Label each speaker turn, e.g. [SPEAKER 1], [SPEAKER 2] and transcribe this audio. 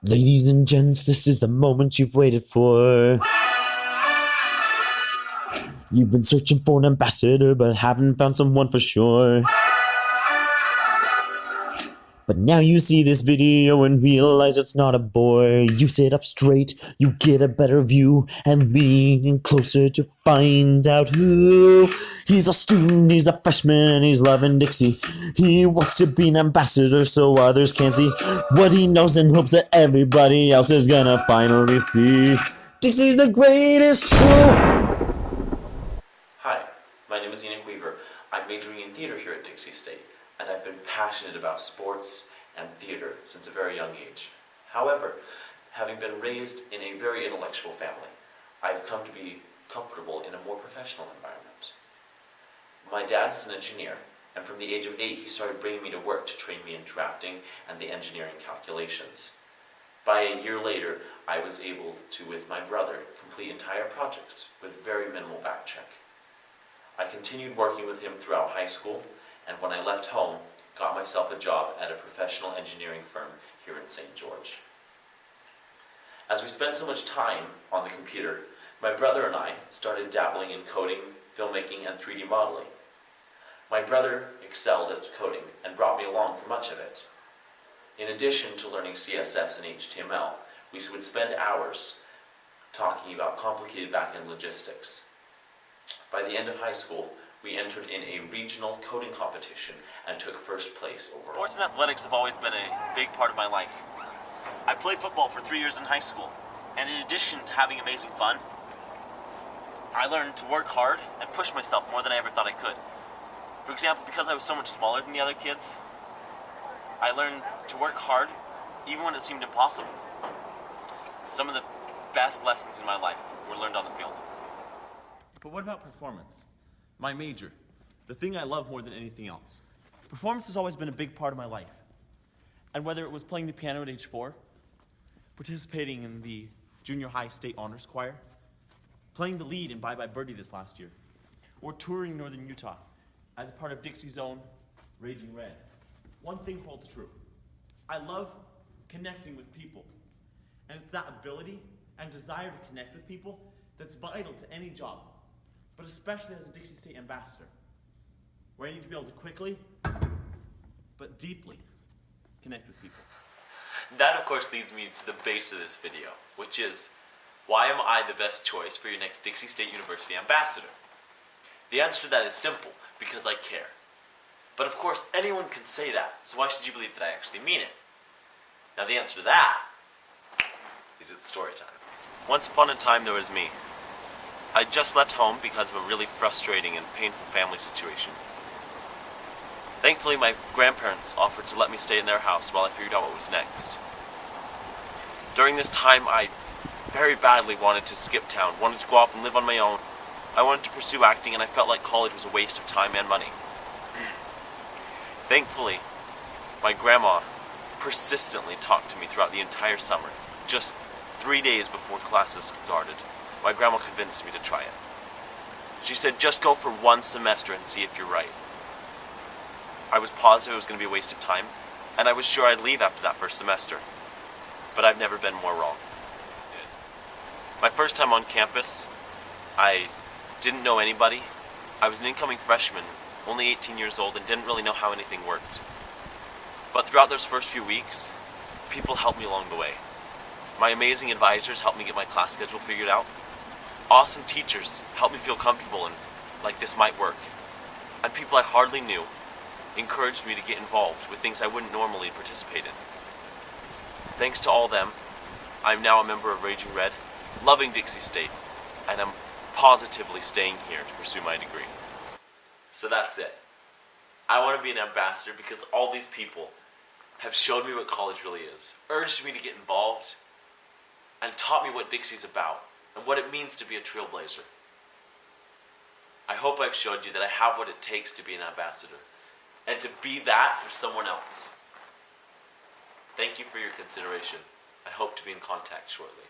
[SPEAKER 1] Ladies and gents, this is the moment you've waited for. You've been searching for an ambassador, but haven't found someone for sure. But now you see this video and realize it's not a bore. You sit up straight, you get a better view, and lean in closer to find out who. He's a student, he's a freshman, he's loving Dixie. He wants to be an ambassador so others can't see what he knows and hopes that everybody else is gonna finally see. Dixie's the greatest school!
[SPEAKER 2] Hi, my name is Enoch. I'm majoring in theater here at Dixie State, and I've been passionate about sports and theater since a very young age. However, having been raised in a very intellectual family, I've come to be comfortable in a more professional environment. My dad is an engineer, and from the age of 8 he started bringing me to work to train me in drafting and the engineering calculations. By a year later, I was able to, with my brother, complete entire projects with very minimal back check. I continued working with him throughout high school, and when I left home, got myself a job at a professional engineering firm here in St. George. As we spent so much time on the computer, my brother and I started dabbling in coding, filmmaking, and 3D modeling. My brother excelled at coding and brought me along for much of it. In addition to learning CSS and HTML, we would spend hours talking about complicated back-end logistics. By the end of high school, we entered in a regional coding competition and took first place overall. Sports and athletics have always been a big part of my life. I played football for 3 years in high school, and in addition to having amazing fun, I learned to work hard and push myself more than I ever thought I could. For example, because I was so much smaller than the other kids, I learned to work hard even when it seemed impossible. Some of the best lessons in my life were learned on the field.
[SPEAKER 3] But what about performance? My major, the thing I love more than anything else. Performance has always been a big part of my life. And whether it was playing the piano at age 4, participating in the junior high state honors choir, playing the lead in Bye Bye Birdie this last year, or touring northern Utah as a part of Dixie's own Raging Red, one thing holds true. I love connecting with people. And it's that ability and desire to connect with people that's vital to any job, but especially as a Dixie State ambassador, where I need to be able to quickly, but deeply, connect with people.
[SPEAKER 2] That, of course, leads me to the base of this video, which is, why am I the best choice for your next Dixie State University ambassador? The answer to that is simple, because I care. But of course, anyone can say that, so why should you believe that I actually mean it? Now the answer to that is it's story time. Once upon a time, there was me. I just left home because of a really frustrating and painful family situation. Thankfully, my grandparents offered to let me stay in their house while I figured out what was next. During this time, I very badly wanted to skip town, wanted to go off and live on my own. I wanted to pursue acting, and I felt like college was a waste of time and money. Thankfully, my grandma persistently talked to me throughout the entire summer. Just 3 days before classes started, my grandma convinced me to try it. She said, just go for 1 semester and see if you're right. I was positive it was going to be a waste of time, and I was sure I'd leave after that first semester. But I've never been more wrong. My first time on campus, I didn't know anybody. I was an incoming freshman, only 18 years old, and didn't really know how anything worked. But throughout those first few weeks, people helped me along the way. My amazing advisors helped me get my class schedule figured out. Awesome teachers helped me feel comfortable and like this might work. And people I hardly knew encouraged me to get involved with things I wouldn't normally participate in. Thanks to all them, I'm now a member of Raging Red, loving Dixie State, and I'm positively staying here to pursue my degree. So that's it. I want to be an ambassador because all these people have showed me what college really is, urged me to get involved, and taught me what Dixie's about and what it means to be a trailblazer. I hope I've showed you that I have what it takes to be an ambassador and to be that for someone else. Thank you for your consideration. I hope to be in contact shortly.